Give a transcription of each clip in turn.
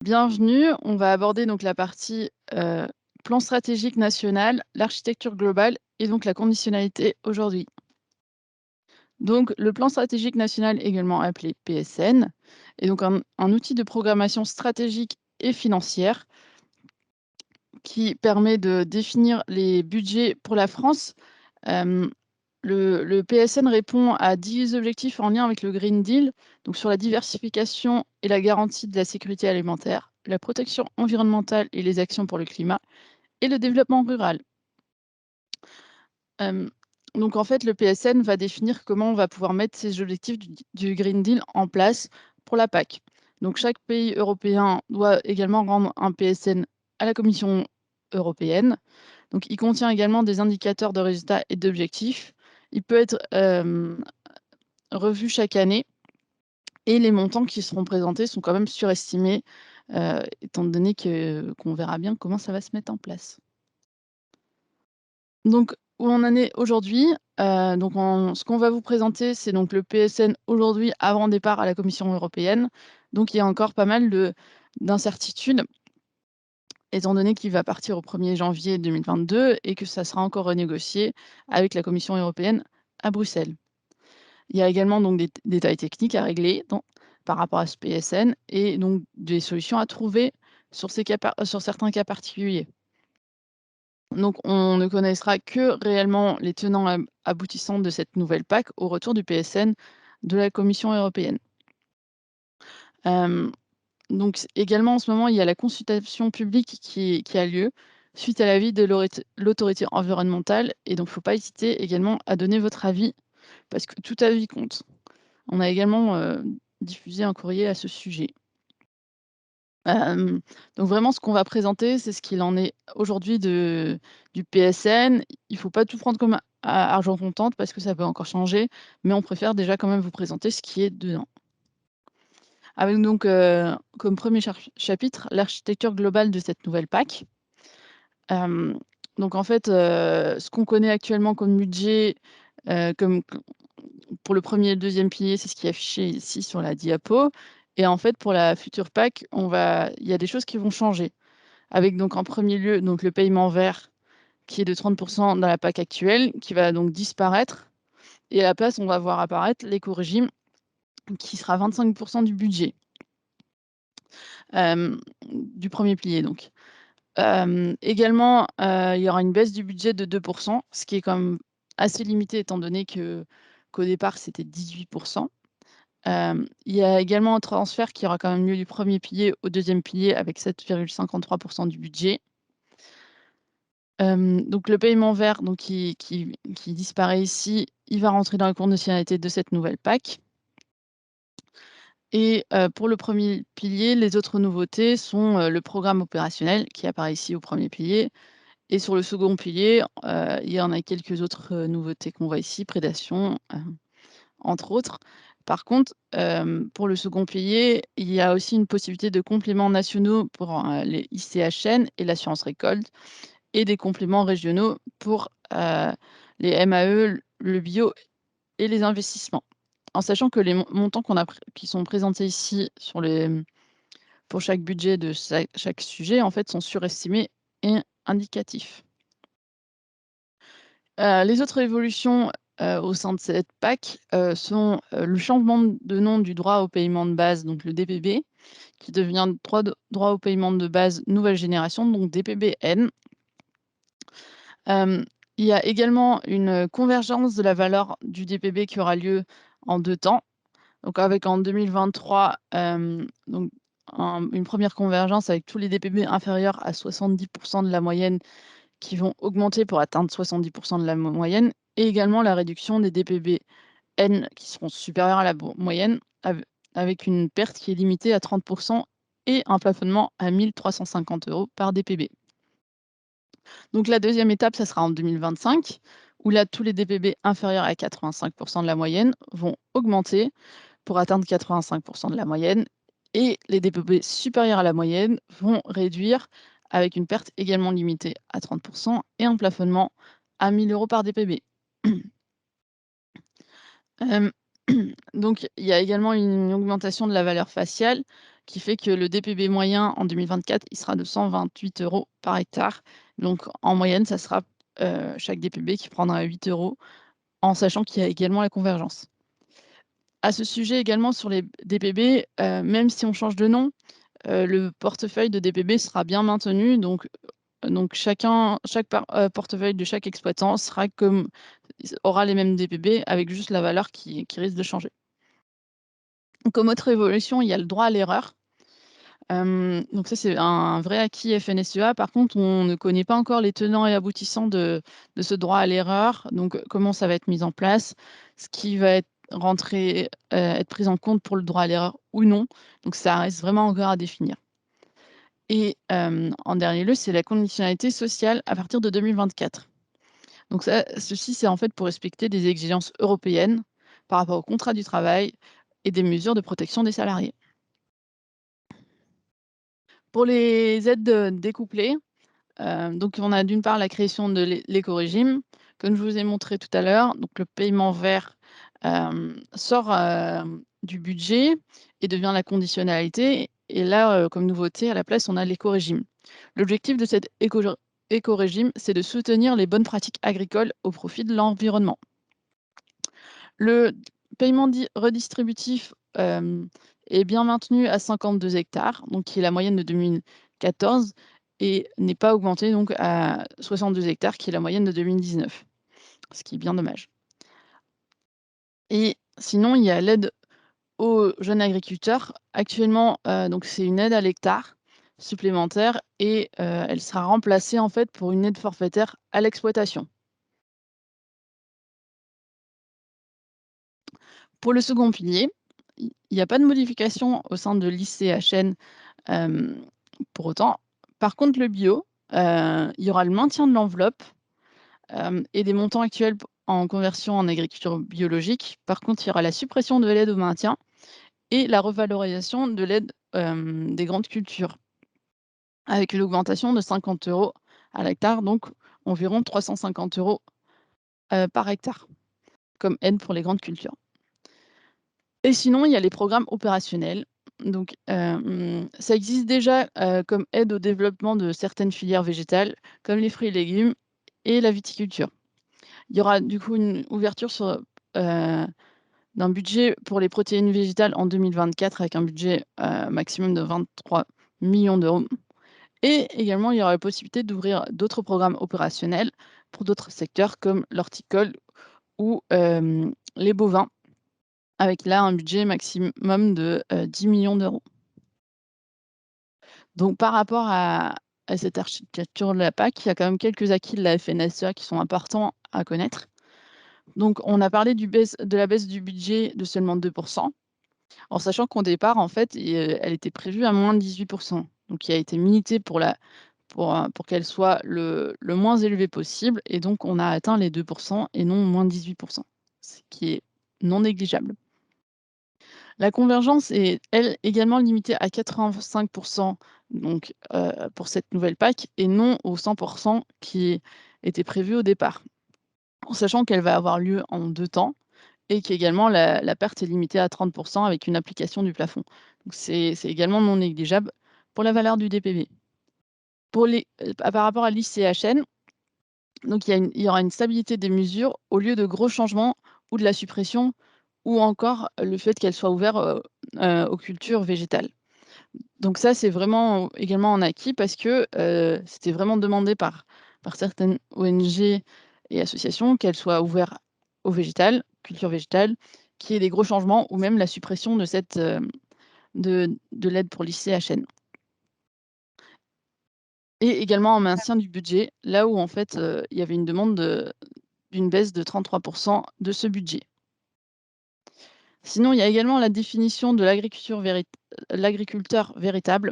Bienvenue, on va aborder donc la partie, plan stratégique national, l'architecture globale et donc la conditionnalité aujourd'hui. Donc le plan stratégique national, également appelé PSN, est donc un outil de programmation stratégique et financière qui permet de définir les budgets pour la France. Hem, le PSN répond à 10 objectifs en lien avec le Green Deal, donc sur la diversification et la garantie de la sécurité alimentaire, la protection environnementale et les actions pour le climat et le développement rural. Hem, donc en fait, le PSN va définir comment on va pouvoir mettre ces objectifs du Green Deal en place pour la PAC. Donc chaque pays européen doit également rendre un PSN à la Commission européenne. Donc il contient également des indicateurs de résultats et d'objectifs. Il peut être, revu chaque année et les montants qui seront présentés sont quand même surestimés, étant donné qu'on verra bien comment ça va se mettre en place. Donc où on en est aujourd'hui, donc ce qu'on va vous présenter, c'est donc le PSN aujourd'hui avant départ à la Commission européenne. Donc il y a encore pas mal d'incertitudes, étant donné qu'il va partir au 1er janvier 2022 et que ça sera encore renégocié avec la Commission européenne à Bruxelles. Il y a également donc des détails techniques à régler par rapport à ce PSN et donc des solutions à trouver sur certains cas particuliers. Donc on ne connaîtra que réellement les tenants aboutissants de cette nouvelle PAC au retour du PSN de la Commission européenne. Hem, donc également en ce moment, il y a la consultation publique qui a lieu suite à l'avis de l'autorité environnementale et donc il ne faut pas hésiter également à donner votre avis parce que tout avis compte. On a également, diffusé un courrier à ce sujet. Hem, donc vraiment ce qu'on va présenter, c'est ce qu'il en est aujourd'hui du PSN. Il faut pas tout prendre comme a argent comptant parce que ça peut encore changer, mais on préfère déjà quand même vous présenter ce qui est dedans. Avec donc, comme premier chapitre, l'architecture globale de cette nouvelle PAC. Hem, donc en fait, ce qu'on connaît actuellement comme budget, comme pour le premier et le 2e pilier, c'est ce qui est affiché ici sur la diapo et en fait, pour la future PAC, il y a des choses qui vont changer. Avec donc en premier lieu, donc le paiement vert qui est de 30 dans la PAC actuelle, qui va donc disparaître et à la place, on va voir apparaître l'écorégime qui sera 25 du budget, du premier pilier donc. Également, il y aura une baisse du budget de 2 ce qui est quand même assez limité étant donné qu'au départ, c'était 18. Il y a également un transfert qui aura quand même lieu du premier pilier au deuxième pilier avec 7,53 du budget. Donc le paiement vert donc qui disparaît ici, il va rentrer dans la conditionnalité de cette nouvelle PAC et pour le premier pilier, les autres nouveautés sont, le programme opérationnel qui apparaît ici au premier pilier et sur le second pilier, il y en a quelques autres, nouveautés qu'on voit ici, prédation, entre autres. Par contre, pour le second pilier, il y a aussi une possibilité de compléments nationaux pour, les ICHN et l'assurance récolte et des compléments régionaux pour, les MAE, le bio et les investissements. En sachant que les montants qui sont présentés ici pour chaque budget de chaque sujet, en fait, sont surestimés et indicatifs. Les autres évolutions, au sein de cette PAC, sont, le changement de nom du droit au paiement de base, donc le DPB, qui devient droit au paiement de base nouvelle génération, donc DPBN. Hem, il y a également une convergence de la valeur du DPB qui aura lieu en 2 temps. Donc avec en 2023, donc une première convergence avec tous les DPB inférieurs à 70 de la moyenne qui vont augmenter pour atteindre 70 de la moyenne et également la réduction des DPBN qui seront supérieurs à la moyenne avec une perte qui est limitée à 30 et un plafonnement à 1 350 € par DPB. Donc la deuxième étape, ça sera en 2025 où là, tous les DPB inférieurs à 85 de la moyenne vont augmenter pour atteindre 85 de la moyenne et les DPB supérieurs à la moyenne vont réduire avec une perte également limitée à 30 et un plafonnement à 1 000 € par DPB. Hem, donc il y a également une augmentation de la valeur faciale qui fait que le DPB moyen en 2024, il sera de 128 € par hectare. Donc en moyenne, ça sera, chaque DPB qui prendra 8 € en sachant qu'il y a également la convergence. À ce sujet également sur les DPB, même si on change de nom, le portefeuille de DPB sera bien maintenu, donc portefeuille de chaque exploitant sera comme aura les mêmes DPB avec juste la valeur qui risque de changer. Comme autre évolution, il y a le droit à l'erreur. Donc ça, c'est un vrai acquis FNSEA. Par contre, on ne connaît pas encore les tenants et aboutissants de ce droit à l'erreur, donc comment ça va être mis en place, ce qui va être pris en compte pour le droit à l'erreur ou non. Donc ça reste vraiment encore à définir. Et en dernier lieu, c'est la conditionnalité sociale à partir de 2024. Donc ceci, c'est en fait pour respecter des exigences européennes par rapport au contrat du travail et des mesures de protection des salariés. Pour les aides, découplées, donc on a d'une part la création de l'écorégime, comme je vous ai montré tout à l'heure, donc le paiement vert, sort, du budget et devient la conditionnalité et là, comme nouveauté à la place, on a l'écorégime. L'objectif de cet écorégime, c'est de soutenir les bonnes pratiques agricoles au profit de l'environnement. Le paiement dit redistributif, est bien maintenu à 52 hectares, donc qui est la moyenne de 2014 et n'est pas augmenté donc à 62 hectares, qui est la moyenne de 2019, ce qui est bien dommage. Et sinon, il y a l'aide aux jeunes agriculteurs. Actuellement, donc c'est une aide à l'hectare supplémentaire et elle sera remplacée en fait pour une aide forfaitaire à l'exploitation. Pour le second pilier, il y a pas de modification au sein de l'ICHN, pour autant. Par contre, le bio, il y aura le maintien de l'enveloppe, et des montants actuels en conversion en agriculture biologique. Par contre, il y aura la suppression de l'aide au maintien et la revalorisation de l'aide, des grandes cultures, avec une augmentation de 50 € à l'hectare, donc environ 350 € par hectare, comme aide pour les grandes cultures. Et sinon, il y a les programmes opérationnels. Donc, ça existe déjà, comme aide au développement de certaines filières végétales, comme les fruits et légumes et la viticulture. Il y aura du coup une ouverture d'un budget pour les protéines végétales en 2024 avec un budget, maximum de 23 millions d'euros. Et également, il y aura la possibilité d'ouvrir d'autres programmes opérationnels pour d'autres secteurs comme l'horticole ou, les bovins. Avec là un budget maximum de, 10 millions d'euros. Donc par rapport à cette architecture de la PAC, il y a quand même quelques acquis de la FNSEA qui sont importants à connaître. Donc on a parlé de la baisse du budget de seulement 2 en sachant qu'au départ, en fait, elle était prévue à moins de 18 donc qui a été milité pour qu'elle soit le moins élevée possible et donc on a atteint les 2 et non moins 18 ce qui est non négligeable. La convergence est, elle, également limitée à 85 donc pour cette nouvelle PAC et non aux 100 qui étaient prévus au départ. En sachant qu'elle va avoir lieu en 2 temps et qu'également la perte est limitée à 30 avec une application du plafond. Donc c'est également non négligeable pour la valeur du DPV. Par rapport à l'ICHN, donc il y aura une stabilité des mesures au lieu de gros changements ou de la suppression ou encore le fait qu'elle soit ouverte, aux cultures végétales. Donc ça, c'est vraiment également un acquis parce que, c'était vraiment demandé par certaines ONG et associations qu'elle soit ouverte au végétal, culture végétale, qu'il y ait des gros changements ou même la suppression de cette, de l'aide pour l'ICHN. Et également un maintien du budget, là où en fait, il y avait une demande d'une baisse de 33 de ce budget. Sinon, il y a également la définition de l'agriculteur véritable.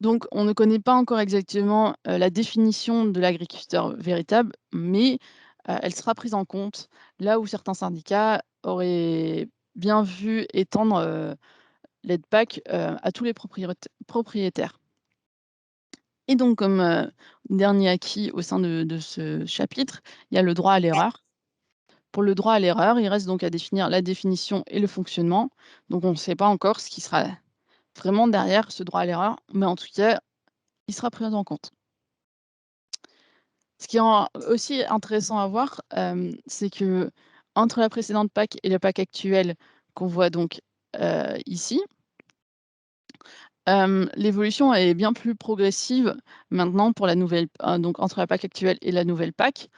Donc on ne connaît pas encore exactement, la définition de l'agriculteur véritable, mais, elle sera prise en compte là où certains syndicats auraient bien vu étendre, l'aide PAC, à tous les propriétaires. Et donc comme, dernier acquis au sein de ce chapitre, il y a le droit à l'erreur. Pour le droit à l'erreur, il reste donc à définir la définition et le fonctionnement. Donc on ne sait pas encore ce qui sera vraiment derrière ce droit à l'erreur, mais en tout cas, il sera pris en compte. Ce qui est aussi intéressant à voir, c'est qu'entre la précédente PAC et la PAC actuelle qu'on voit donc, ici, l'évolution est bien plus progressive maintenant pour la nouvelle donc entre la PAC actuelle et la nouvelle PAC.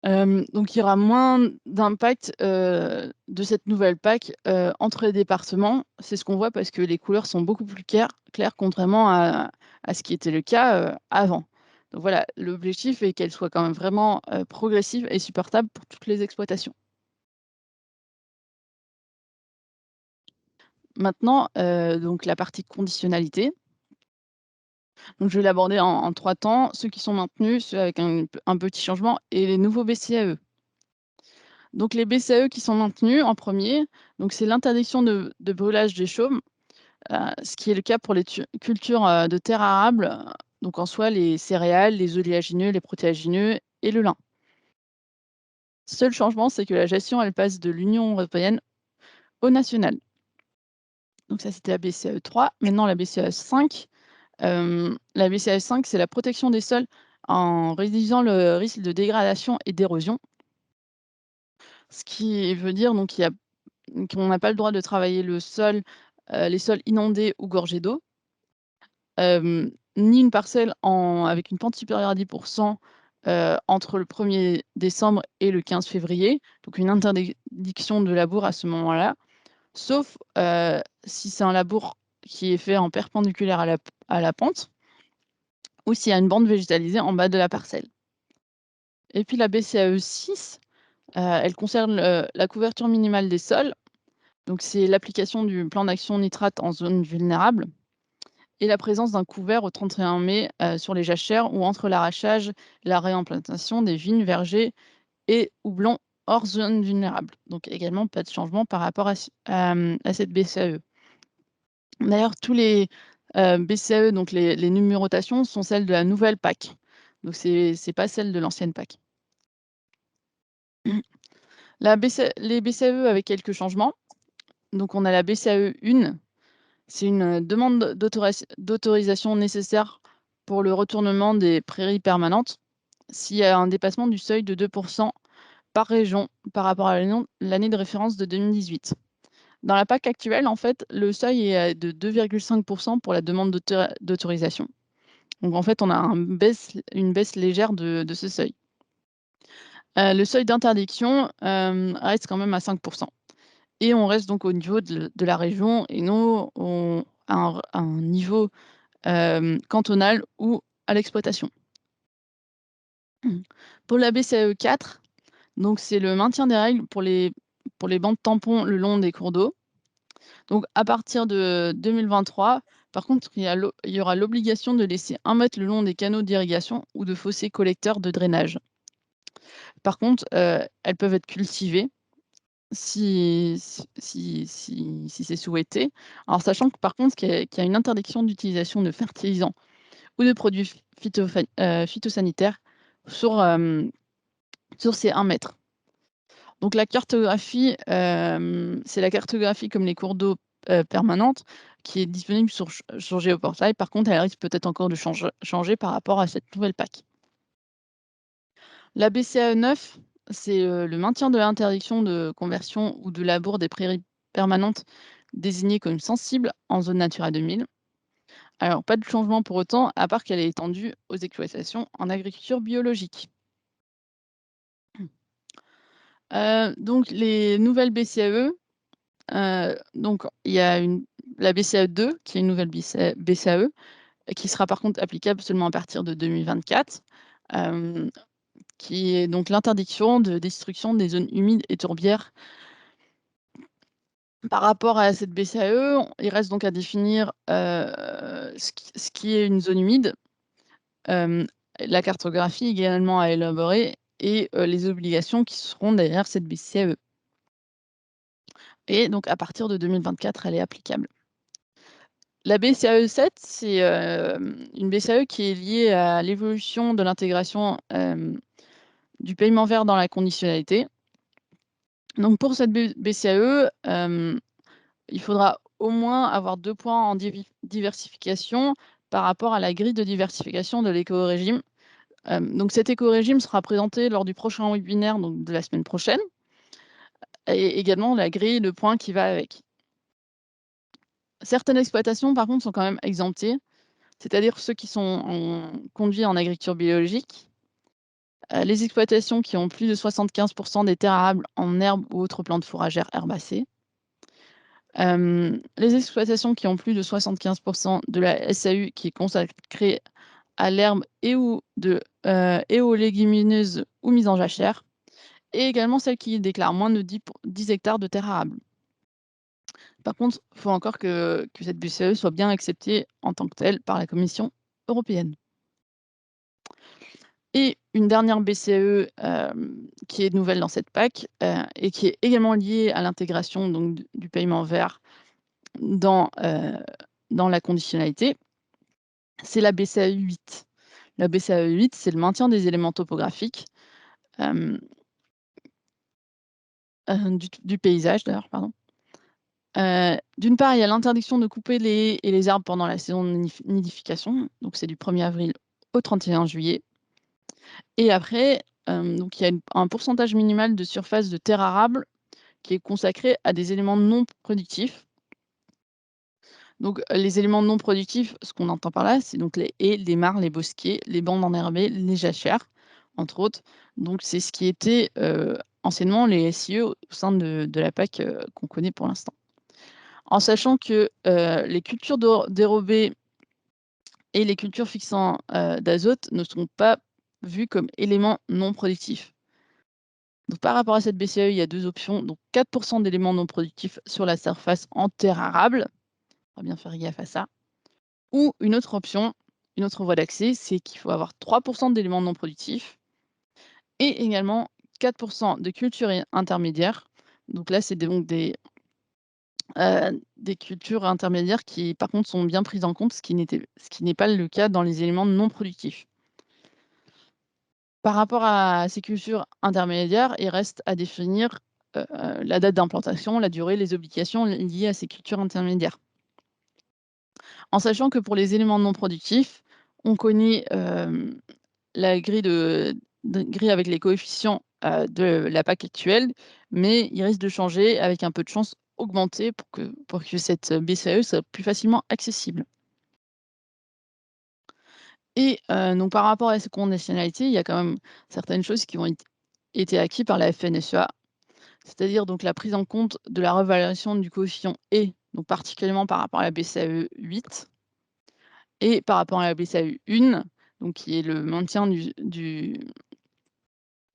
Donc il y aura moins d'impact, de cette nouvelle PAC, entre les départements. C'est ce qu'on voit parce que les couleurs sont beaucoup plus claires contrairement à ce qui était le cas, avant. Donc voilà, l'objectif est qu'elle soit quand même vraiment, progressive et supportable pour toutes les exploitations. Maintenant, donc la partie conditionnalité, donc je vais l'aborder en 3 temps, ceux qui sont maintenus, ceux avec un petit changement et les nouveaux BCAE. Donc les BCAE qui sont maintenus en premier, donc c'est l'interdiction de brûlage des chaumes, ce qui est le cas pour les cultures, de terres arables, donc en soi les céréales, les oléagineux, les protéagineux et le lin. Seul changement, c'est que la gestion, elle passe de l'Union européenne au national. Donc ça, c'était la BCAE 3. Maintenant la BCAE 5. La BCAE 5, c'est la protection des sols en réduisant le risque de dégradation et d'érosion. Ce qui veut dire donc qu'on n'a pas le droit de travailler le sol, les sols inondés ou gorgés d'eau, ni une parcelle avec une pente supérieure à 10 entre le 1er décembre et le 15 février, donc une interdiction de labour à ce moment-là, sauf, si c'est un labour qui est fait en perpendiculaire à la pente ou s'il y a une bande végétalisée en bas de la parcelle. Et puis la BCAE 6, elle concerne la couverture minimale des sols. Donc c'est l'application du plan d'action nitrate en zone vulnérable et la présence d'un couvert au 31 mai, sur les jachères ou entre l'arrachage et la réimplantation des vignes, vergers et houblons hors zone vulnérable. Donc également pas de changement par rapport à cette BCAE. D'ailleurs tous les, BCAE, donc les numérotations sont celles de la nouvelle PAC. Donc c'est pas celles de l'ancienne PAC. Les BCAE avec quelques changements. Donc on a la BCAE 1. C'est une, demande d'autorisation nécessaire pour le retournement des prairies permanentes s'il y a un dépassement du seuil de 2 par région par rapport à l'année de référence de 2018. Dans la PAC actuelle, en fait, le seuil est de 2,5 pour la demande d'autorisation. Donc en fait, on a une baisse légère de ce seuil. Le seuil d'interdiction, reste quand même à 5 et on reste donc au niveau de la région et non à un niveau cantonale ou à l'exploitation. Pour la BCAE 4, donc c'est le maintien des règles pour les bandes tampons le long des cours d'eau. Donc à partir de 2023, par contre, il y aura l'obligation de laisser 1 mètre le long des canaux d'irrigation ou de fossés collecteurs de drainage. Par contre, elles peuvent être cultivées si c'est souhaité. Alors sachant que par contre qu'il y a une interdiction d'utilisation de fertilisants ou de produits phytosanitaires sur, sur ces 1 mètre. Donc la cartographie, c'est la cartographie comme les cours d'eau, permanente qui est disponible sur Géoportail. Par contre, elle risque peut-être encore de changer par rapport à cette nouvelle PAC. La BCAE 9, c'est, le maintien de l'interdiction de conversion ou de labour des prairies permanentes désignées comme sensibles en zone Natura 2000. Alors pas de changement pour autant, à part qu'elle est étendue aux exploitations en agriculture biologique. Donc les nouvelles BCAE, donc il y a la BCAE 2 qui est une nouvelle BCAE qui sera par contre applicable seulement à partir de 2024, qui est donc l'interdiction de destruction des zones humides et tourbières. Par rapport à cette BCAE, il reste donc à définir, ce qui est une zone humide, hem, la cartographie également à élaborer et les obligations qui seront derrière cette BCAE. Et donc à partir de 2024, elle est applicable. La BCAE 7, c'est, une BCAE qui est liée à l'évolution de l'intégration, du paiement vert dans la conditionnalité. Donc pour cette BCAE, il faudra au moins avoir 2 points en diversification par rapport à la grille de diversification de l'éco-régime. Donc cet éco-régime sera présenté lors du prochain webinaire, donc de la semaine prochaine, et également la grille de points qui va avec. Certaines exploitations, par contre, sont quand même exemptées, c'est-à-dire ceux qui sont conduits en agriculture biologique, les exploitations qui ont plus de 75 des terres arables en herbes ou autres plantes fourragères herbacées, les exploitations qui ont plus de 75 de la SAU qui est consacrée à l'herbe et aux légumineuses ou mises en jachère, et également celles qui déclarent moins de 10 hectares de terres arables. Par contre, il faut encore que cette BCE soit bien acceptée en tant que telle par la Commission européenne. Et une dernière BCE, qui est nouvelle dans cette PAC, et qui est également liée à l'intégration donc du paiement vert dans, la conditionnalité, c'est la BCAE 8. La BCAE 8, c'est le maintien des éléments topographiques, hem, du paysage d'ailleurs, pardon. D'une part, il y a l'interdiction de couper les haies et les arbres pendant la saison de nidification, donc c'est du 1er avril au 31 juillet. Et après, donc il y a un pourcentage minimal de surface de terre arable qui est consacré à des éléments non productifs. Donc les éléments non productifs, ce qu'on entend par là, c'est donc les haies, les mares, les bosquets, les bandes enherbées, les jachères, entre autres. Donc c'est ce qui était, anciennement les SIE au sein de la PAC, qu'on connaît pour l'instant. En sachant que, les cultures dérobées et les cultures fixant, d'azote ne sont pas vues comme éléments non productifs. Donc par rapport à cette BCE, il y a 2 options, donc 4 d'éléments non productifs sur la surface en terre arable, on va bien faire gaffe à ça, ou une autre option, une autre voie d'accès, c'est qu'il faut avoir 3 d'éléments non productifs et également 4 de cultures intermédiaires. Donc là, c'est donc des cultures intermédiaires qui, par contre, sont bien prises en compte, ce qui n'est pas le cas dans les éléments non productifs. Par rapport à ces cultures intermédiaires, il reste à définir, la date d'implantation, la durée, les obligations liées à ces cultures intermédiaires. En sachant que pour les éléments non productifs, on connaît, la grille avec les coefficients, de la PAC actuelle, mais il risque de changer avec un peu de chance augmenter pour que cette BCAE soit plus facilement accessible. Et donc par rapport à ces conditionnalités, il y a quand même certaines choses qui ont été acquises par la FNSEA, c'est-à-dire donc la prise en compte de la revalorisation du coefficient E, donc particulièrement par rapport à la BCAE 8 et par rapport à la BCAE 1, donc qui est le maintien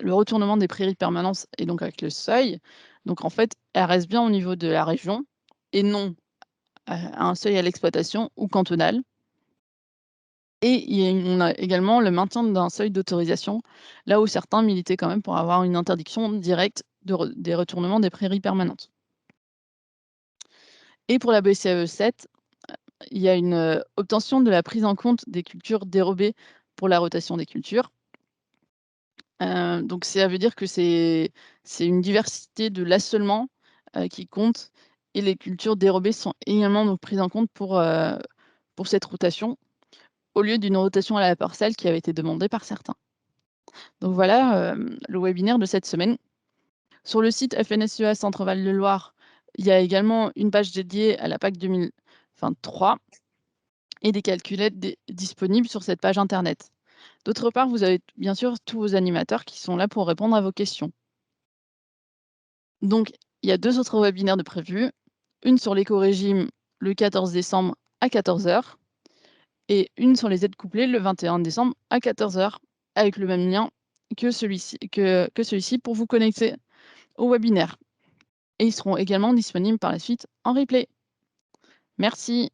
le retournement des prairies de permanence et donc avec le seuil. Donc en fait, elle reste bien au niveau de la région et non, à un seuil à l'exploitation ou cantonal. Et on a également le maintien d'un seuil d'autorisation, là où certains militaient quand même pour avoir une interdiction directe des retournements des prairies permanentes. Et pour la BCAE 7, il y a une obtention de la prise en compte des cultures dérobées pour la rotation des cultures. Donc ça veut dire que c'est une diversité de l'assolement, qui compte, et les cultures dérobées sont également donc prises en compte pour cette rotation, au lieu d'une rotation à la parcelle qui avait été demandée par certains. Donc voilà, le webinaire de cette semaine. Sur le site FNSEA Centre-Val de Loire, il y a également une page dédiée à la PAC 2023 et des calculettes disponibles sur cette page internet. D'autre part, vous avez bien sûr tous vos animateurs qui sont là pour répondre à vos questions. Donc, il y a 2 autres webinaires de prévus, une sur l'éco-régime le 14 décembre à 14 heures et une sur les aides couplées le 21 décembre à 14 heures, avec le même lien que celui-ci pour vous connecter au webinaire, et ils seront également disponibles par la suite en replay. Merci.